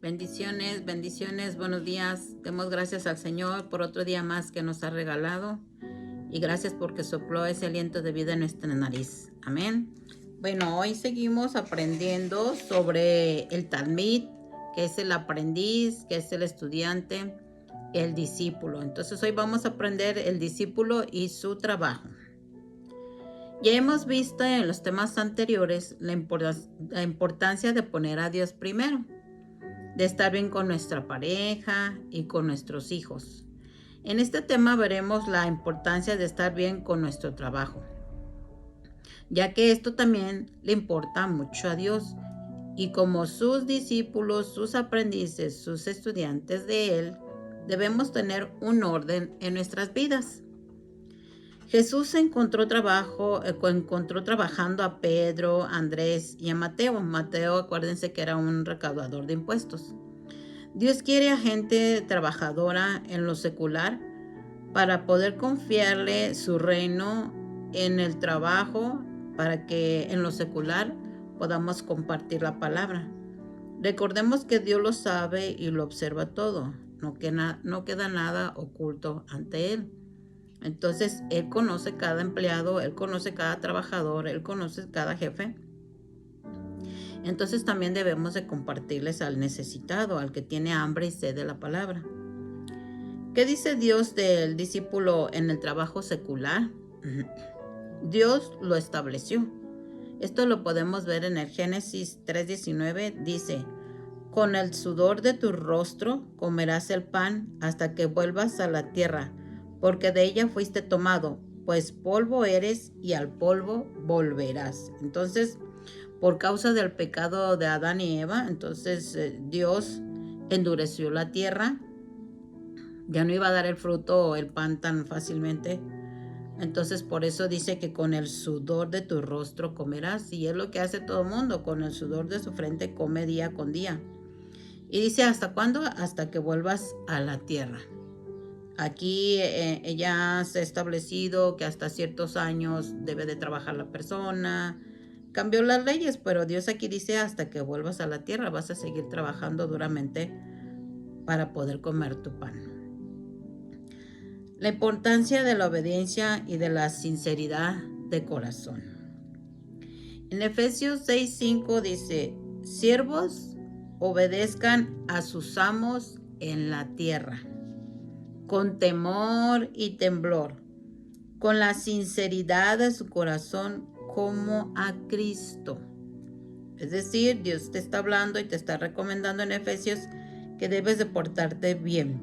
Bendiciones, bendiciones, buenos días. Demos gracias al Señor por otro día más que nos ha regalado y gracias porque sopló ese aliento de vida en nuestra nariz. Amén. Bueno, hoy seguimos aprendiendo sobre el Talmid, que es el aprendiz, que es el estudiante, el discípulo. Entonces hoy vamos a aprender el discípulo y su trabajo. Ya hemos visto en los temas anteriores la importancia de poner a Dios primero, de estar bien con nuestra pareja y con nuestros hijos. En este tema veremos la importancia de estar bien con nuestro trabajo, ya que esto también le importa mucho a Dios y como sus discípulos, sus aprendices, sus estudiantes de Él, debemos tener un orden en nuestras vidas. Jesús encontró trabajando a Pedro, Andrés y a Mateo. Mateo, acuérdense que era un recaudador de impuestos. Dios quiere a gente trabajadora en lo secular para poder confiarle su reino en el trabajo, para que en lo secular podamos compartir la palabra. Recordemos que Dios lo sabe y lo observa todo. No queda nada oculto ante Él. Entonces, Él conoce cada empleado, Él conoce cada trabajador, Él conoce cada jefe. Entonces también debemos de compartirles al necesitado, al que tiene hambre y sed de la palabra. ¿Qué dice Dios del discípulo en el trabajo secular? Dios lo estableció. Esto lo podemos ver en el Génesis 3:19. Dice: con el sudor de tu rostro comerás el pan hasta que vuelvas a la tierra, porque de ella fuiste tomado, pues polvo eres y al polvo volverás. Entonces, por causa del pecado de Adán y Eva, entonces Dios endureció la tierra. Ya no iba a dar el fruto o el pan tan fácilmente. Entonces por eso dice que con el sudor de tu rostro comerás. Y es lo que hace todo el mundo, con el sudor de su frente come día con día. Y dice, ¿hasta cuándo? Hasta que vuelvas a la tierra. Aquí ya se ha establecido que hasta ciertos años debe de trabajar la persona. Cambió las leyes, pero Dios aquí dice hasta que vuelvas a la tierra vas a seguir trabajando duramente para poder comer tu pan. La importancia de la obediencia y de la sinceridad de corazón. En Efesios 6:5 dice: siervos, obedezcan a sus amos en la tierra, con temor y temblor, con la sinceridad de su corazón como a Cristo. Es decir, Dios te está hablando y te está recomendando en Efesios que debes de portarte bien,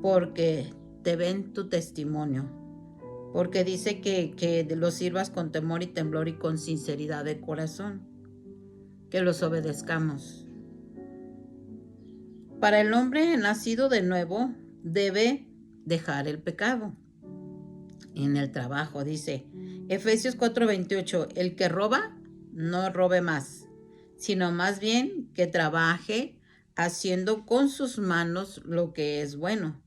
porque te ven tu testimonio, porque dice que los sirvas con temor y temblor y con sinceridad de corazón, que los obedezcamos. Para el hombre nacido de nuevo debe dejar el pecado. En el trabajo dice Efesios 4:28, el que roba, no robe más, sino más bien que trabaje haciendo con sus manos lo que es bueno,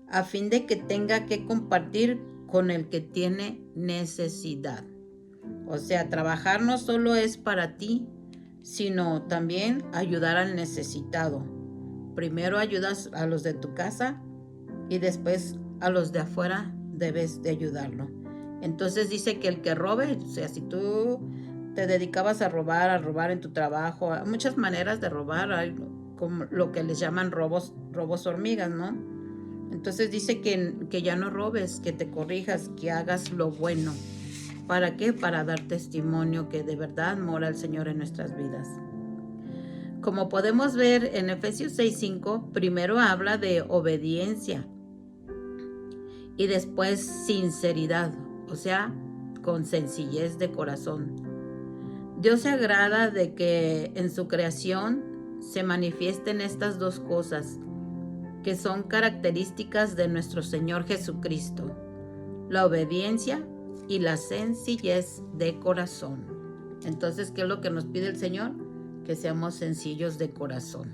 a fin de que tenga que compartir con el que tiene necesidad. O sea, trabajar no solo es para ti, sino también ayudar al necesitado. Primero ayudas a los de tu casa y después a los de afuera debes de ayudarlo. Entonces dice que el que robe, o sea, si tú te dedicabas a robar en tu trabajo, hay muchas maneras de robar, hay como lo que les llaman robos hormigas, ¿no? Entonces dice que ya no robes, que te corrijas, que hagas lo bueno. ¿Para qué? Para dar testimonio que de verdad mora el Señor en nuestras vidas. Como podemos ver en Efesios 6:5, primero habla de obediencia y después sinceridad, o sea, con sencillez de corazón. Dios se agrada de que en su creación se manifiesten estas dos cosas, que son características de nuestro Señor Jesucristo: la obediencia y la sencillez de corazón. Entonces, ¿qué es lo que nos pide el Señor? Que seamos sencillos de corazón.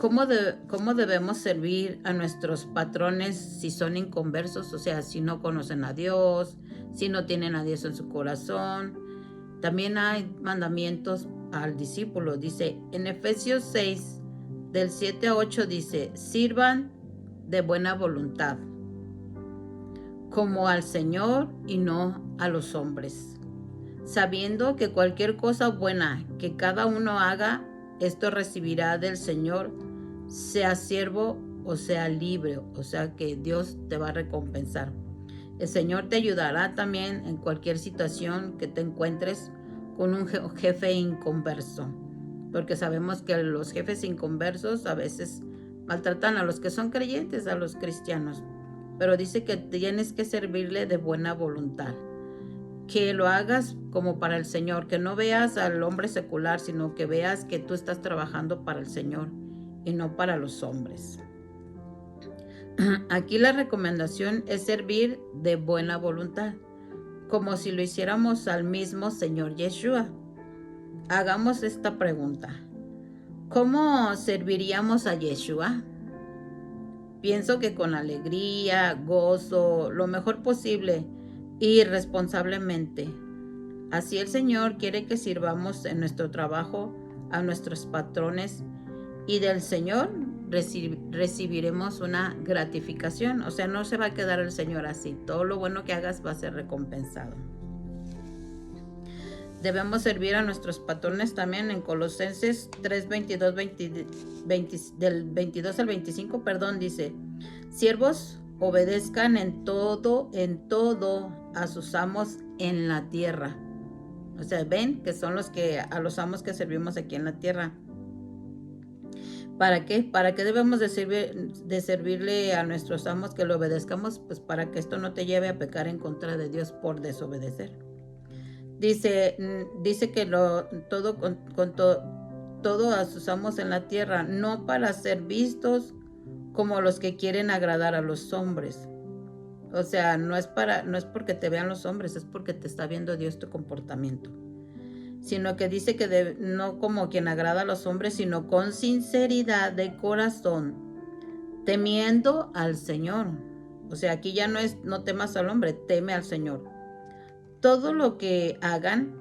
¿Cómo debemos servir a nuestros patrones si son inconversos? O sea, si no conocen a Dios, si no tienen a Dios en su corazón. También hay mandamientos al discípulo. Dice, en Efesios 6, del 7 a 8 dice, sirvan de buena voluntad, como al Señor y no a los hombres, sabiendo que cualquier cosa buena que cada uno haga, esto recibirá del Señor, sea siervo o sea libre, o sea que Dios te va a recompensar. El Señor te ayudará también en cualquier situación que te encuentres con un jefe inconverso, porque sabemos que los jefes inconversos a veces maltratan a los que son creyentes, a los cristianos, pero dice que tienes que servirle de buena voluntad, que lo hagas como para el Señor, que no veas al hombre secular, sino que veas que tú estás trabajando para el Señor y no para los hombres. Aquí la recomendación es servir de buena voluntad, como si lo hiciéramos al mismo Señor Yeshua. Hagamos esta pregunta. ¿Cómo serviríamos a Yeshua? Pienso que con alegría, gozo, lo mejor posible y responsablemente. Así el Señor quiere que sirvamos en nuestro trabajo a nuestros patrones y del Señor recibiremos una gratificación. O sea, no se va a quedar el Señor así. Todo lo bueno que hagas va a ser recompensado. Debemos servir a nuestros patrones también en Colosenses 3, 22, del 22 al 25, dice, siervos, obedezcan en todo a sus amos en la tierra. O sea, ven que son a los amos que servimos aquí en la tierra. ¿Para qué? ¿Para qué debemos de servirle a nuestros amos, que lo obedezcamos? Pues para que esto no te lleve a pecar en contra de Dios por desobedecer. Dice que todo a sus amos en la tierra, no para ser vistos como los que quieren agradar a los hombres. O sea, no es porque te vean los hombres, es porque te está viendo Dios tu comportamiento. Sino que dice que no como quien agrada a los hombres, sino con sinceridad de corazón, temiendo al Señor. O sea, aquí ya no temas al hombre, teme al Señor. Todo lo que hagan,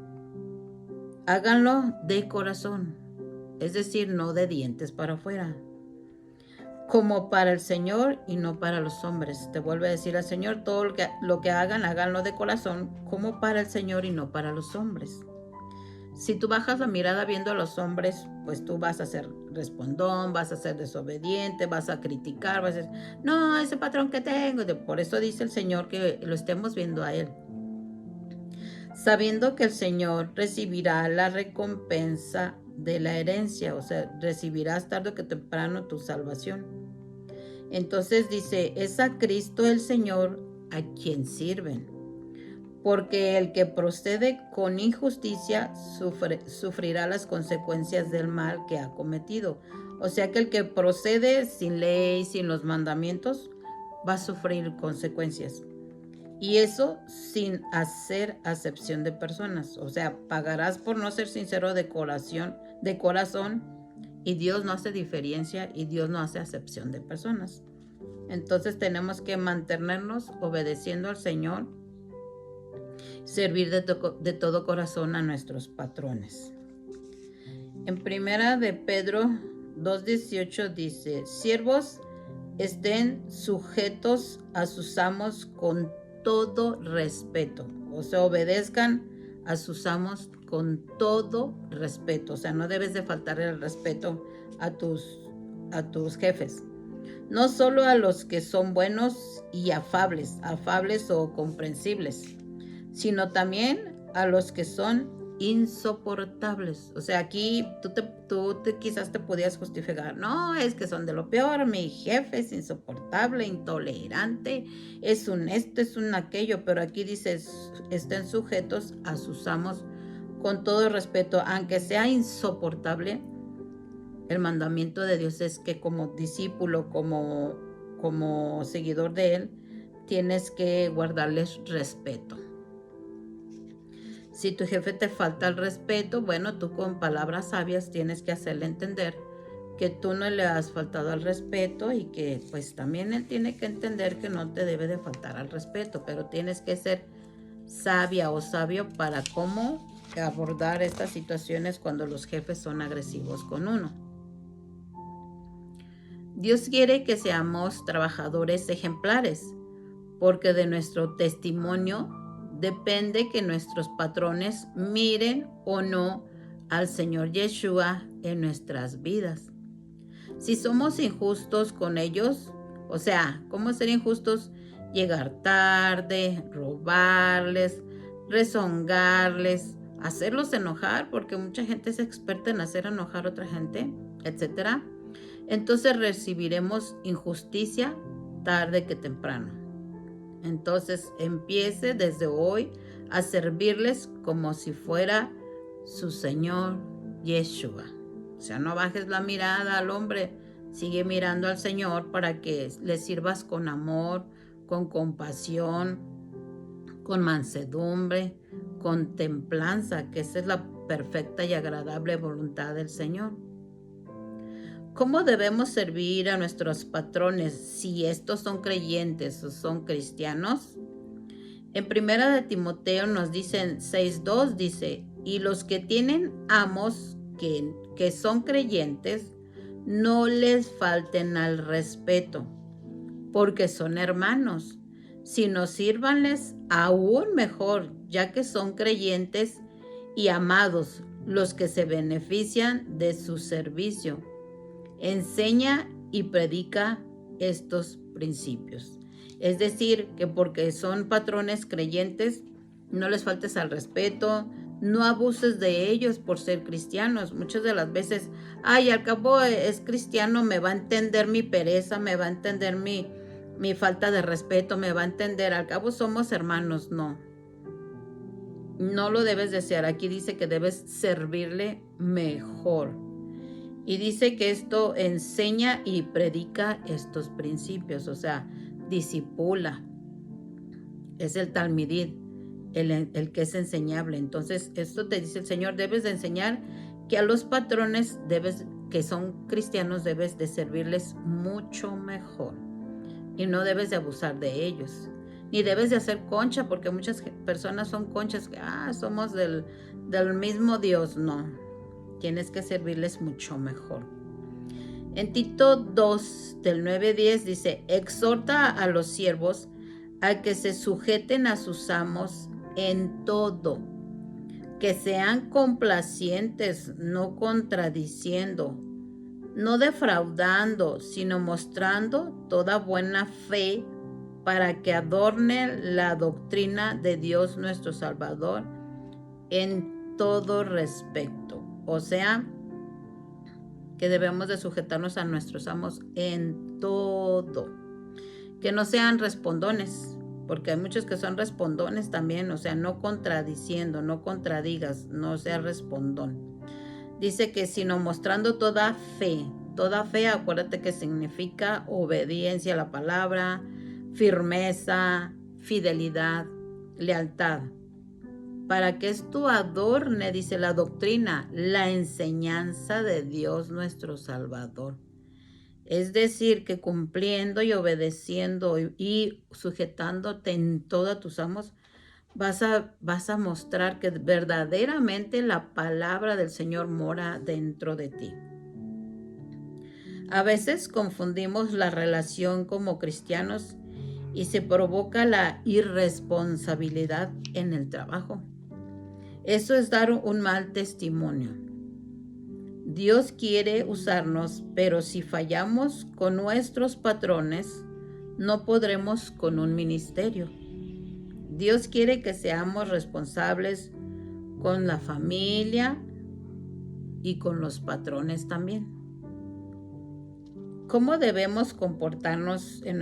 háganlo de corazón, es decir, no de dientes para afuera, como para el Señor y no para los hombres. Te vuelve a decir al Señor, todo lo que hagan, háganlo de corazón, como para el Señor y no para los hombres. Si tú bajas la mirada viendo a los hombres, pues tú vas a ser respondón, vas a ser desobediente, vas a criticar, vas a decir, no, ese patrón que tengo. Por eso dice el Señor que lo estemos viendo a Él, sabiendo que el Señor recibirá la recompensa de la herencia, o sea, recibirás tarde o que temprano tu salvación. Entonces dice, es a Cristo el Señor a quien sirven. Porque el que procede con injusticia sufrirá las consecuencias del mal que ha cometido. O sea que el que procede sin ley, sin los mandamientos, va a sufrir consecuencias. Y eso sin hacer acepción de personas. O sea, pagarás por no ser sincero de corazón, y Dios no hace diferencia y Dios no hace acepción de personas. Entonces tenemos que mantenernos obedeciendo al Señor, servir de todo corazón a nuestros patrones. En primera de Pedro 2:18 dice, siervos, estén sujetos a sus amos con todo respeto. O sea, obedezcan a sus amos con todo respeto. O sea, no debes de faltarle el respeto a tus jefes. No solo a los que son buenos y afables o comprensibles, sino también a los que son insoportables. O sea, aquí tú quizás te podías justificar, no, es que son de lo peor, mi jefe es insoportable, intolerante, es un esto, es un aquello, pero aquí dice, estén sujetos a sus amos con todo respeto, aunque sea insoportable. El mandamiento de Dios es que como discípulo, como seguidor de Él, tienes que guardarles respeto. Si tu jefe te falta el respeto, bueno, tú con palabras sabias tienes que hacerle entender que tú no le has faltado al respeto y que pues también él tiene que entender que no te debe de faltar al respeto, pero tienes que ser sabia o sabio para cómo abordar estas situaciones cuando los jefes son agresivos con uno. Dios quiere que seamos trabajadores ejemplares, porque de nuestro testimonio depende que nuestros patrones miren o no al Señor Yeshua en nuestras vidas. Si somos injustos con ellos, o sea, ¿cómo ser injustos? Llegar tarde, robarles, rezongarles, hacerlos enojar, porque mucha gente es experta en hacer enojar a otra gente, etcétera. Entonces recibiremos injusticia tarde que temprano. Entonces empiece desde hoy a servirles como si fuera su Señor Yeshua. O sea, no bajes la mirada al hombre, sigue mirando al Señor para que le sirvas con amor, con compasión, con mansedumbre, con templanza, que esa es la perfecta y agradable voluntad del Señor. ¿Cómo debemos servir a nuestros patrones si estos son creyentes o son cristianos? En 1 de Timoteo nos dicen 6:2 dice, y los que tienen amos que son creyentes, no les falten al respeto, porque son hermanos, sino sírvanles aún mejor, ya que son creyentes y amados los que se benefician de su servicio. Enseña y predica estos principios. Es decir, que porque son patrones creyentes, no les faltes al respeto, no abuses de ellos por ser cristianos. Muchas de las veces, ay, al cabo es cristiano, me va a entender mi pereza, me va a entender mi falta de respeto, me va a entender, al cabo somos hermanos. No lo debes desear. Aquí dice que debes servirle mejor. Y dice que esto enseña y predica estos principios, o sea, disipula. Es el talmidid, el que es enseñable. Entonces, esto te dice el Señor, debes de enseñar que a los patrones que son cristianos, debes de servirles mucho mejor. Y no debes de abusar de ellos. Ni debes de hacer concha, porque muchas personas son conchas, que somos del mismo Dios. No. Tienes que servirles mucho mejor. En Tito 2, del 9-10 dice, exhorta a los siervos a que se sujeten a sus amos en todo, que sean complacientes, no contradiciendo, no defraudando, sino mostrando toda buena fe para que adornen la doctrina de Dios nuestro Salvador en todo respecto. O sea, que debemos de sujetarnos a nuestros amos en todo. Que no sean respondones, porque hay muchos que son respondones también, o sea, no contradiciendo, no contradigas, no sea respondón. Dice que sino mostrando toda fe, acuérdate que significa obediencia a la palabra, firmeza, fidelidad, lealtad. Para que esto adorne, dice la doctrina, la enseñanza de Dios nuestro Salvador. Es decir, que cumpliendo y obedeciendo y sujetándote en todos tus amos, vas a mostrar que verdaderamente la palabra del Señor mora dentro de ti. A veces confundimos la relación como cristianos y se provoca la irresponsabilidad en el trabajo. Eso es dar un mal testimonio. Dios quiere usarnos, pero si fallamos con nuestros patrones, no podremos con un ministerio. Dios quiere que seamos responsables con la familia y con los patrones también. ¿Cómo debemos comportarnos en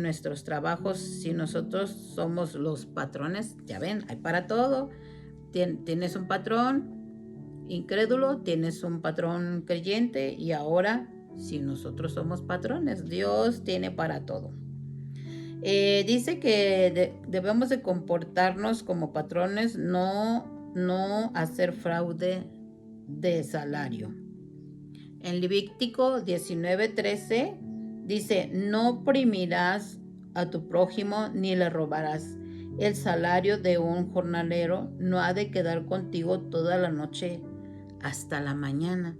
nuestros trabajos si nosotros somos los patrones? Ya ven, hay para todo. Tienes un patrón incrédulo, tienes un patrón creyente y ahora si nosotros somos patrones, Dios tiene para todo. Dice que debemos de comportarnos como patrones, no hacer fraude de salario. En Levítico 19:13 dice, no oprimirás a tu prójimo ni le robarás. El salario de un jornalero no ha de quedar contigo toda la noche hasta la mañana.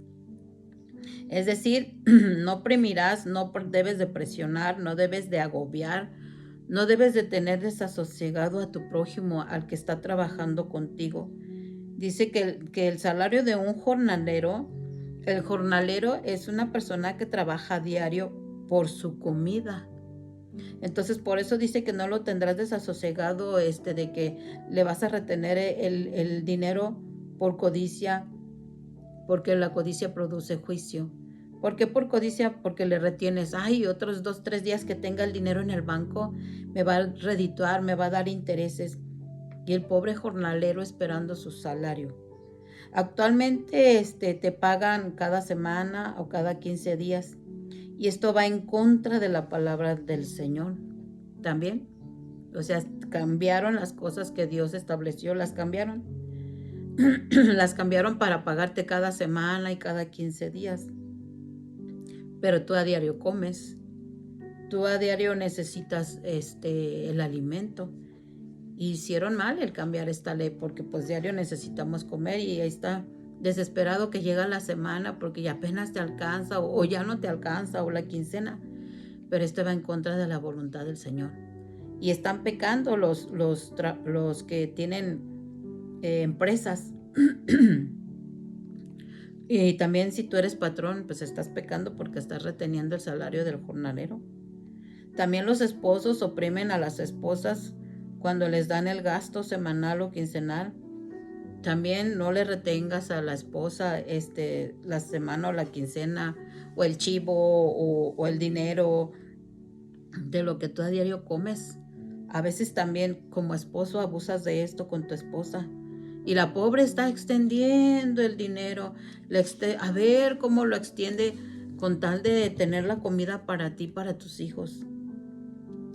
Es decir, no oprimirás, no debes de presionar, no debes de agobiar, no debes de tener desasosegado a tu prójimo, al que está trabajando contigo. Dice que el salario de un jornalero, el jornalero es una persona que trabaja a diario por su comida. Entonces, por eso dice que no lo tendrás desasosegado, de que le vas a retener el dinero por codicia, porque la codicia produce juicio. ¿Por qué por codicia? Porque le retienes, ay, otros 2, 3 días que tenga el dinero en el banco, me va a redituar, me va a dar intereses. Y el pobre jornalero esperando su salario. Actualmente te pagan cada semana o cada 15 días. Y esto va en contra de la palabra del Señor también. O sea, cambiaron las cosas que Dios estableció, las cambiaron. Las cambiaron para pagarte cada semana y cada 15 días. Pero tú a diario comes. Tú a diario necesitas el alimento. Y hicieron mal el cambiar esta ley, porque pues diario necesitamos comer, y ahí está desesperado que llega la semana porque ya apenas te alcanza o ya no te alcanza, o la quincena. Pero esto va en contra de la voluntad del Señor. Y están pecando los que tienen empresas. Y también si tú eres patrón, pues estás pecando porque estás reteniendo el salario del jornalero. También los esposos oprimen a las esposas cuando les dan el gasto semanal o quincenal. También no le retengas a la esposa la semana o la quincena, o el chivo, o el dinero de lo que tú a diario comes. A veces también como esposo abusas de esto con tu esposa. Y la pobre está extendiendo el dinero, a ver cómo lo extiende con tal de tener la comida para ti, para tus hijos.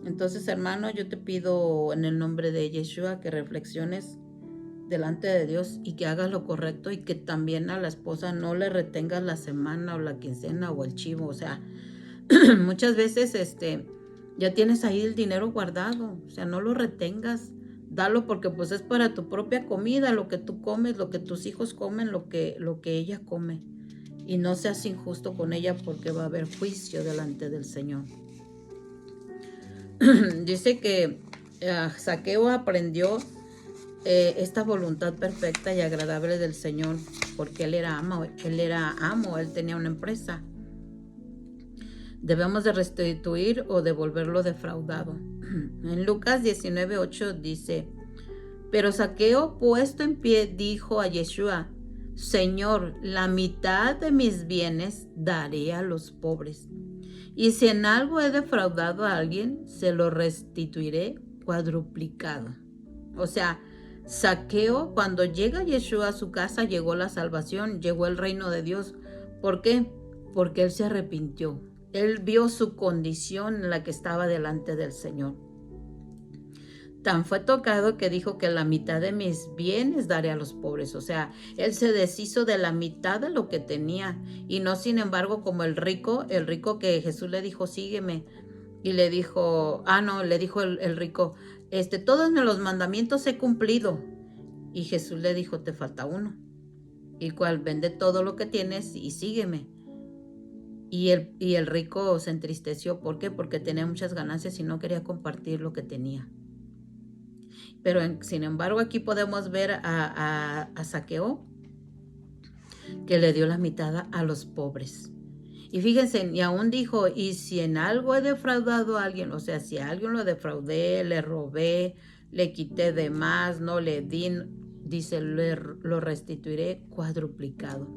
Entonces, hermano, yo te pido en el nombre de Yeshua que reflexiones delante de Dios y que hagas lo correcto, y que también a la esposa no le retengas la semana o la quincena o el chivo. O sea, muchas veces ya tienes ahí el dinero guardado, o sea, no lo retengas, dalo, porque pues es para tu propia comida, lo que tú comes, lo que tus hijos comen, lo que ella come. Y no seas injusto con ella, porque va a haber juicio delante del Señor. Dice que Zaqueo aprendió esta voluntad perfecta y agradable del Señor, porque él era amo, él tenía una empresa. Debemos de restituir o devolverlo defraudado. En Lucas 19:8 dice: pero Zaqueo, puesto en pie, dijo a Yeshua: Señor, la mitad de mis bienes daré a los pobres. Y si en algo he defraudado a alguien, se lo restituiré cuadruplicado. O sea, Zaqueo, cuando llega Yeshua a su casa, llegó la salvación, llegó el reino de Dios. ¿Por qué? Porque él se arrepintió. Él vio su condición en la que estaba delante del Señor. Tan fue tocado que dijo que la mitad de mis bienes daré a los pobres. O sea, él se deshizo de la mitad de lo que tenía. Y no, sin embargo, como el rico que Jesús le dijo, sígueme. Y le dijo, le dijo el rico, todos los mandamientos he cumplido. Y Jesús le dijo, te falta uno. Y cual, vende todo lo que tienes y sígueme. Y el rico se entristeció. ¿Por qué? Porque tenía muchas ganancias y no quería compartir lo que tenía. Pero sin embargo, aquí podemos ver a Zaqueo, que le dio la mitad a los pobres. Y fíjense, y aún dijo, y si en algo he defraudado a alguien, o sea, si a alguien lo defraudé, le robé, le quité de más, no le di, dice, lo restituiré cuadruplicado.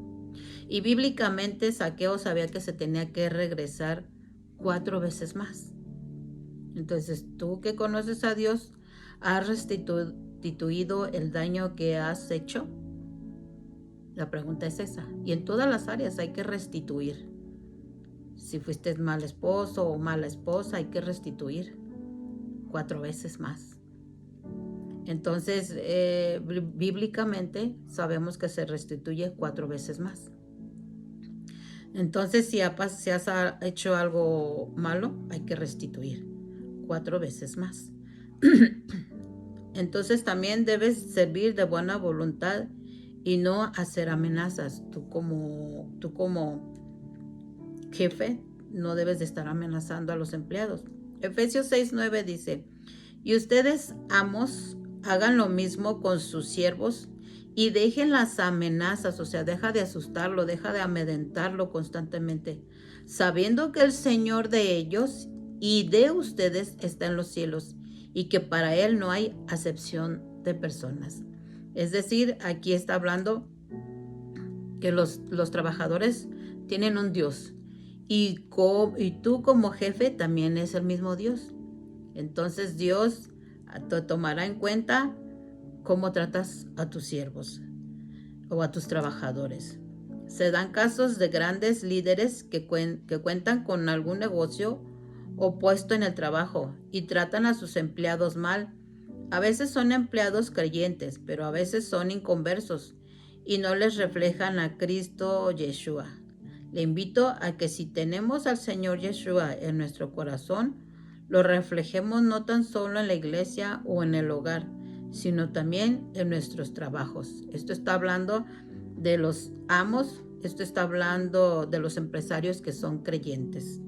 Y bíblicamente Zaqueo sabía que se tenía que regresar 4 veces más. Entonces, tú que conoces a Dios, ¿has restituido el daño que has hecho? La pregunta es esa. Y en todas las áreas hay que restituir. Si fuiste mal esposo o mala esposa, hay que restituir 4 veces más. Entonces, bíblicamente sabemos que se restituye 4 veces más. Entonces, si has hecho algo malo, hay que restituir 4 veces más. Entonces también debes servir de buena voluntad y no hacer amenazas. Tú como jefe no debes de estar amenazando a los empleados. Efesios 6:9 dice, y ustedes, amos, hagan lo mismo con sus siervos y dejen las amenazas, o sea, deja de asustarlo, deja de amedrentarlo constantemente, sabiendo que el Señor de ellos y de ustedes está en los cielos y que para Él no hay acepción de personas. Es decir, aquí está hablando que los trabajadores tienen un Dios y tú como jefe también es el mismo Dios. Entonces Dios te tomará en cuenta cómo tratas a tus siervos o a tus trabajadores. Se dan casos de grandes líderes que cuentan con algún negocio o puesto en el trabajo y tratan a sus empleados mal. A veces son empleados creyentes, pero a veces son inconversos y no les reflejan a Cristo Yeshua. Le invito a que si tenemos al Señor Yeshua en nuestro corazón, lo reflejemos no tan solo en la iglesia o en el hogar, sino también en nuestros trabajos. Esto está hablando de los amos, esto está hablando de los empresarios que son creyentes.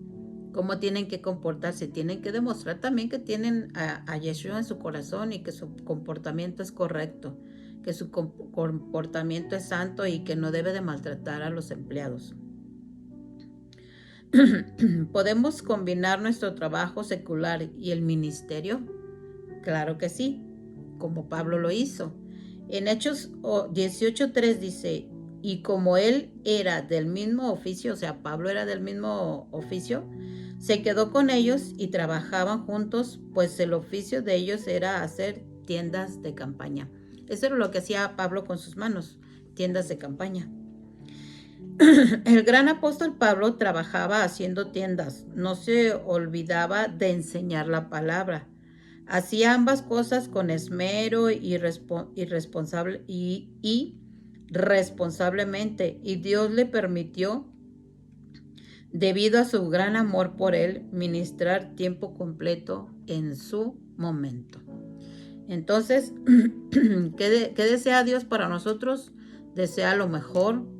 Cómo tienen que comportarse, tienen que demostrar también que tienen a Yeshua en su corazón y que su comportamiento es correcto, que su comportamiento es santo y que no debe de maltratar a los empleados. ¿Podemos combinar nuestro trabajo secular y el ministerio? Claro que sí, como Pablo lo hizo. En Hechos 18:3 dice, y como él era del mismo oficio, o sea, Pablo era del mismo oficio, se quedó con ellos y trabajaban juntos, pues el oficio de ellos era hacer tiendas de campaña. Eso era lo que hacía Pablo con sus manos, tiendas de campaña. El gran apóstol Pablo trabajaba haciendo tiendas, no se olvidaba de enseñar la palabra. Hacía ambas cosas con esmero y responsablemente, y Dios le permitió, debido a su gran amor por él, ministrar tiempo completo en su momento. Entonces, ¿qué desea Dios para nosotros? Desea lo mejor.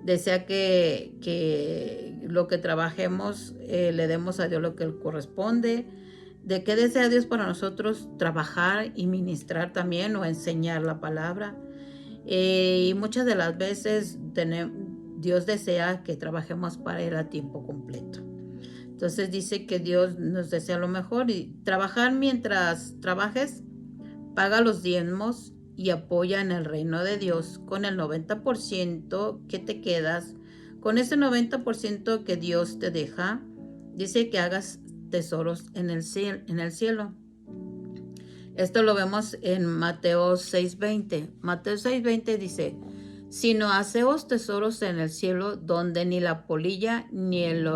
Desea que lo que trabajemos le demos a Dios lo que le corresponde. ¿De qué desea Dios para nosotros? Trabajar y ministrar también o enseñar la palabra. Y muchas de las veces Dios desea que trabajemos para Él a tiempo completo. Entonces dice que Dios nos desea lo mejor y trabajar mientras trabajes, paga los diezmos y apoya en el reino de Dios con el 90% que te quedas. Con ese 90% que Dios te deja, dice que hagas tesoros en el cielo. Esto lo vemos en Mateo 6:20. Mateo 6:20 dice, sino haceos tesoros en el cielo donde ni la polilla ni el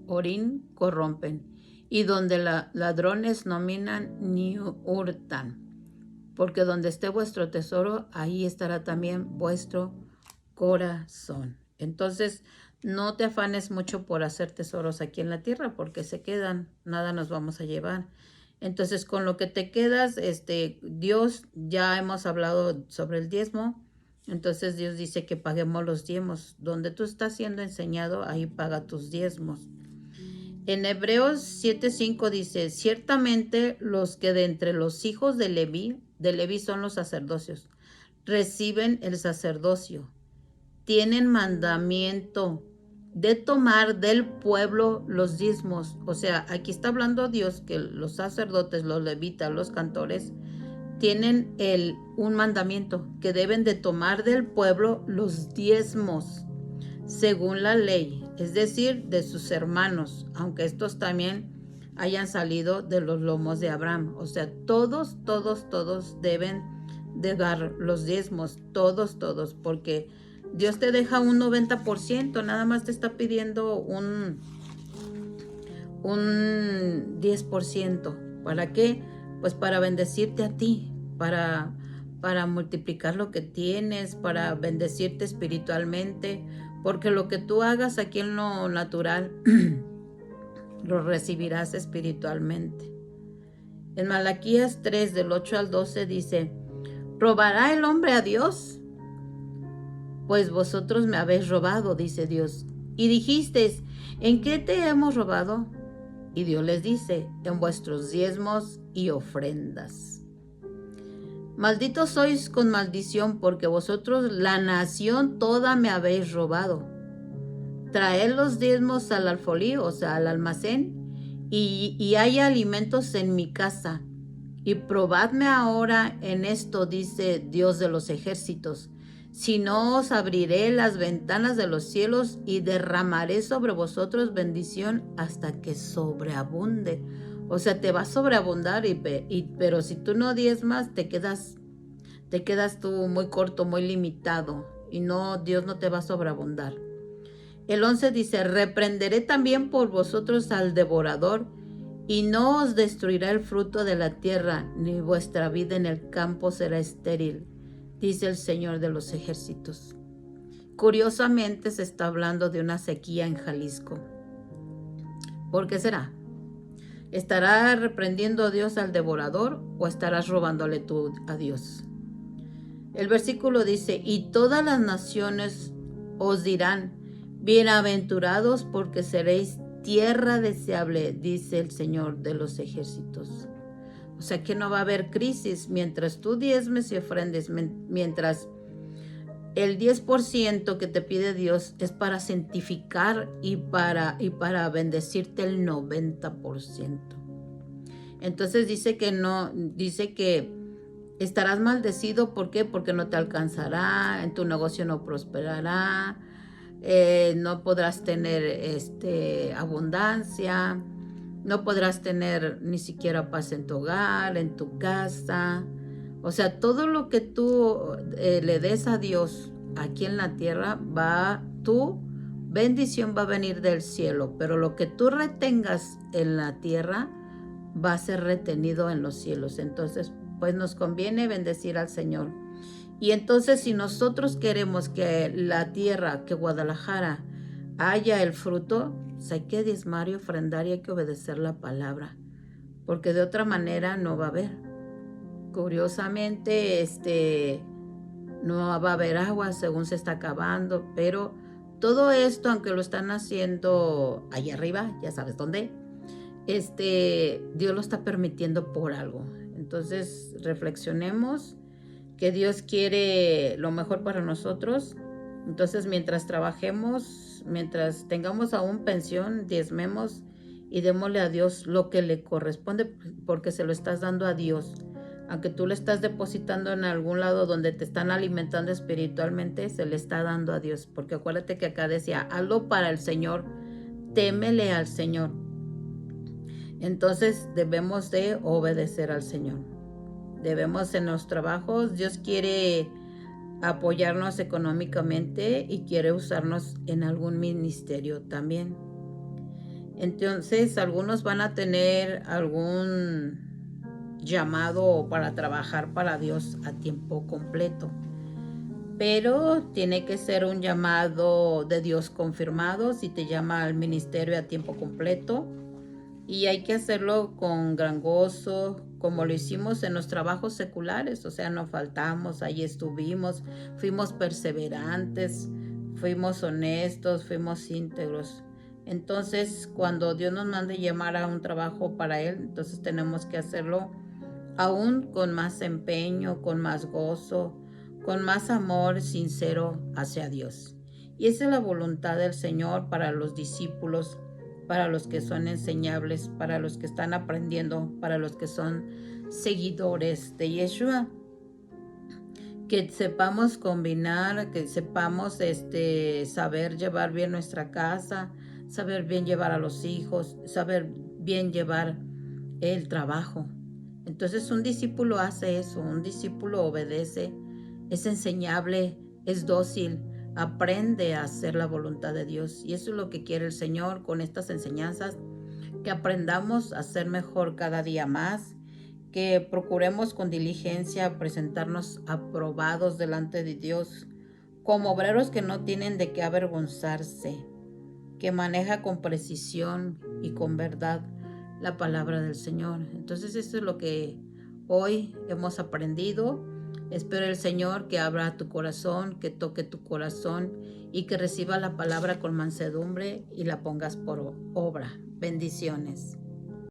orín corrompen y donde ladrones no minan ni hurtan. Porque donde esté vuestro tesoro, ahí estará también vuestro corazón. Entonces, no te afanes mucho por hacer tesoros aquí en la tierra, porque se quedan, nada nos vamos a llevar. Entonces, con lo que te quedas, Dios, ya hemos hablado sobre el diezmo, entonces Dios dice que paguemos los diezmos. Donde tú estás siendo enseñado, ahí paga tus diezmos. En Hebreos 7:5 dice, ciertamente los que de entre los hijos de Leví son los sacerdocios, reciben el sacerdocio, tienen mandamiento de tomar del pueblo los diezmos. O sea, aquí está hablando Dios que los sacerdotes, los levitas, los cantores, tienen un mandamiento que deben de tomar del pueblo los diezmos según la ley, es decir, de sus hermanos, aunque estos también hayan salido de los lomos de Abraham. O sea, todos deben de dar los diezmos, todos, porque Dios te deja un 90%, nada más te está pidiendo un 10%. ¿Para qué? Pues para bendecirte a ti, para multiplicar lo que tienes, para bendecirte espiritualmente, porque lo que tú hagas aquí en lo natural, lo recibirás espiritualmente. En Malaquías 3, del 8 al 12 dice, ¿robará el hombre a Dios? Pues vosotros me habéis robado, dice Dios. Y dijisteis, ¿en qué te hemos robado? Y Dios les dice, en vuestros diezmos y ofrendas. Malditos sois con maldición, porque vosotros la nación toda me habéis robado. Traed los diezmos al alfolí, o sea, al almacén, y hay alimentos en mi casa. Y probadme ahora en esto, dice Dios de los ejércitos, si no os abriré las ventanas de los cielos y derramaré sobre vosotros bendición hasta que sobreabunde. O sea, te va a sobreabundar, pero si tú no diezmas, te quedas tú muy corto, muy limitado, y no, Dios no te va a sobreabundar. El 11 dice, reprenderé también por vosotros al devorador, y no os destruirá el fruto de la tierra, ni vuestra vida en el campo será estéril, dice el Señor de los ejércitos. Curiosamente se está hablando de una sequía en Jalisco. ¿Por qué será? ¿Estará reprendiendo Dios al devorador o estarás robándole tú a Dios? El versículo dice, y todas las naciones os dirán, bienaventurados porque seréis tierra deseable, dice el Señor de los ejércitos. O sea que no va a haber crisis mientras tú diezmes y ofrendes, mientras el 10% que te pide Dios es para santificar y para bendecirte el 90%. Entonces dice que estarás maldecido. ¿Por qué? Porque no te alcanzará, en tu negocio no prosperará, no podrás tener abundancia, no podrás tener ni siquiera paz en tu hogar, en tu casa. O sea, todo lo que tú le des a Dios aquí en la tierra, tu bendición va a venir del cielo, pero lo que tú retengas en la tierra va a ser retenido en los cielos. Entonces, pues nos conviene bendecir al Señor. Y entonces, si nosotros queremos que la tierra, que Guadalajara haya el fruto, pues hay que diezmar y ofrendar y hay que obedecer la palabra, porque de otra manera no va a haber. Curiosamente, no va a haber agua según se está acabando, pero todo esto, aunque lo están haciendo allá arriba, ya sabes dónde, Dios lo está permitiendo por algo. Entonces, reflexionemos que Dios quiere lo mejor para nosotros. Entonces, mientras trabajemos, mientras tengamos aún pensión, diezmemos y démosle a Dios lo que le corresponde, porque se lo estás dando a Dios. Aunque tú le estás depositando en algún lado donde te están alimentando espiritualmente, se le está dando a Dios. Porque acuérdate que acá decía, hazlo para el Señor, témele al Señor. Entonces debemos de obedecer al Señor. Debemos en los trabajos, Dios quiere apoyarnos económicamente y quiere usarnos en algún ministerio también. Entonces algunos van a tener algún llamado para trabajar para Dios a tiempo completo, pero tiene que ser un llamado de Dios confirmado si te llama al ministerio a tiempo completo, y hay que hacerlo con gran gozo, como lo hicimos en los trabajos seculares. O sea, no faltamos, ahí estuvimos, fuimos perseverantes, fuimos honestos, fuimos íntegros. Entonces, cuando Dios nos mande llamar a un trabajo para Él, entonces tenemos que hacerlo aún con más empeño, con más gozo, con más amor sincero hacia Dios. Y esa es la voluntad del Señor para los discípulos, para los que son enseñables, para los que están aprendiendo, para los que son seguidores de Yeshua. Que sepamos combinar, que sepamos saber llevar bien nuestra casa, saber bien llevar a los hijos, saber bien llevar el trabajo. Entonces un discípulo hace eso, un discípulo obedece, es enseñable, es dócil, aprende a hacer la voluntad de Dios. Y eso es lo que quiere el Señor con estas enseñanzas, que aprendamos a ser mejor cada día más, que procuremos con diligencia presentarnos aprobados delante de Dios, como obreros que no tienen de qué avergonzarse, que maneja con precisión y con verdad la palabra del Señor. Entonces esto es lo que hoy hemos aprendido. Espero el Señor que abra tu corazón, que toque tu corazón y que reciba la palabra con mansedumbre y la pongas por obra. Bendiciones.